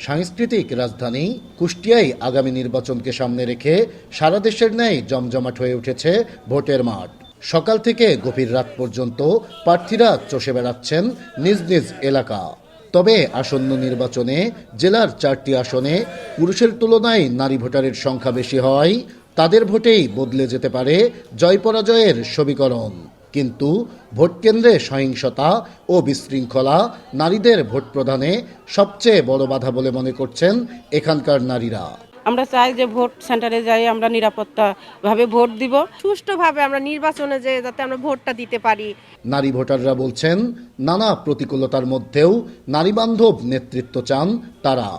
সাংস্কৃতিক রাজধানী কুষ্টিয়ায় আগামী নির্বাচনকে সামনে রেখে সারা দেশের ন্যায় জমজমাট হয়ে উঠেছে ভোটের মাঠ। সকাল থেকে গভীর রাত পর্যন্ত প্রার্থীরা চষে বেড়াচ্ছেন নিজ নিজ এলাকা। তবে আসন্ন নির্বাচনে জেলার 4টি আসনে পুরুষের তুলনায় নারী ভোটারের সংখ্যা বেশি হওয়ায় তাদের ভোটেই বদলে যেতে পারে জয় পরাজয়ের সমীকরণ। কিন্তু ভোট কেন্দ্রে সহিংসতা ও বিশৃঙ্খলা নারীদের ভোট প্রদানে সবচেয়ে বড় বাধা বলে মনে করছেন এখানকার নারীরা। আমরা চাই যে ভোট সেন্টারে যাই আমরা নিরাপত্তাভাবে ভোট দিব, সুষ্ঠুভাবে আমরা নির্বাচনে যে যাতে আমরা ভোটটা দিতে পারি। নারী ভোটাররা বলছেন নানা প্রতিকূলতার মধ্যেও নারী বান্ধব নেতৃত্ব চান তারা,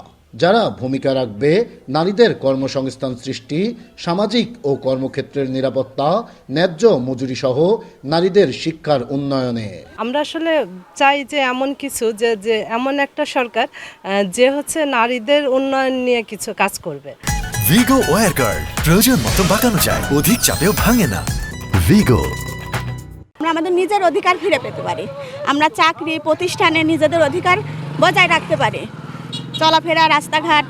যারা ভূমিকা রাখবে নারীদের কর্মসংস্থান সৃষ্টি, সামাজিক ও কর্মক্ষেত্রের নিরাপত্তা, ন্যায্য মজুরি সহ নারীদের শিক্ষার উন্নয়নে। আমরা আসলে চাই যে এমন কিছু যে এমন একটা সরকার যে হচ্ছে নারীদের উন্নয়ন নিয়ে কিছু কাজ করবে। ভিগো ওয়্যার গার্ড প্রয়োজন মতো বাঁকানো যায়, অধিক চাপেও ভাঙে না। ভিগো। আমরা আমাদের নিজের অধিকার ফিরে পেতে পারি, আমরা চাকরি প্রতিষ্ঠানে নিজেদের অধিকার বজায় রাখতে পারি, চলাফেরা রাস্তাঘাট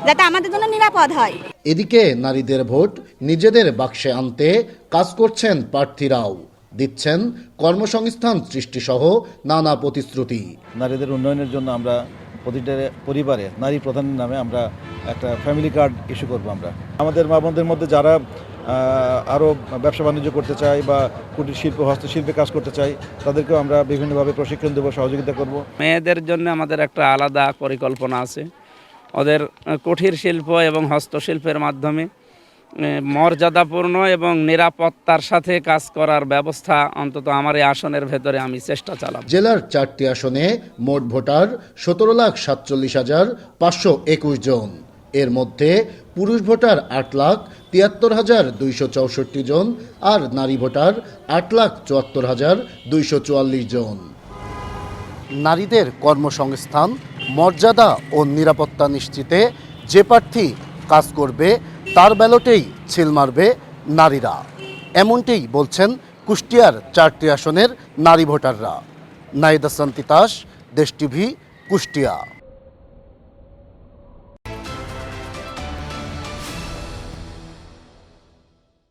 যাতে আমাদের জন্য নিরাপদ হয়। এদিকে নারীদের ভোট নিজেদের বাক্সে আনতে কাজ করছেন প্রার্থীরাও, দিচ্ছেন কর্মসংস্থান সৃষ্টিসহ নানা প্রতিশ্রুতি। নারীদের উন্নয়নের জন্য আমরা প্রতিটা পরিবারে নারী প্রধানের নামে আমরা একটা ফ্যামিলি কার্ড ইস্যু করব। আমরা আমাদের মা বোনদের মধ্যে যারা আরও ব্যবসা বাণিজ্য করতে চাই বা কুটির শিল্প হস্তশিল্পে কাজ করতে চাই তাদেরকেও আমরা বিভিন্নভাবে প্রশিক্ষণ দেবো, সহযোগিতা করব। মেয়েদের জন্য আমাদের একটা আলাদা পরিকল্পনা আছে। ওদের কুটির শিল্প এবং হস্তশিল্পের মাধ্যমে মর্যাদাপূর্ণ এবং নিরাপত্তার সাথে কাজ করার ব্যবস্থা অন্তত আমার এই আসনের ভেতরে আমি চেষ্টা চালাব। জেলার 4টি আসনে মোট ভোটার 17,47,521 জন। এর মধ্যে পুরুষ ভোটার 8,73,264 জন আর নারী ভোটার 8,74,244 জন। নারীদের কর্মসংস্থান, মর্যাদা ও নিরাপত্তা নিশ্চিতে যে প্রার্থী কাজ করবে তার ব্যালটেই ছিল মারবে নারীরা, এমনটাই বলছেন কুষ্টিয়ার 4টি আসনের নারী ভোটাররা। নাহিদ হাসান তিতাস, দেশ টিভি, কুষ্টিয়া।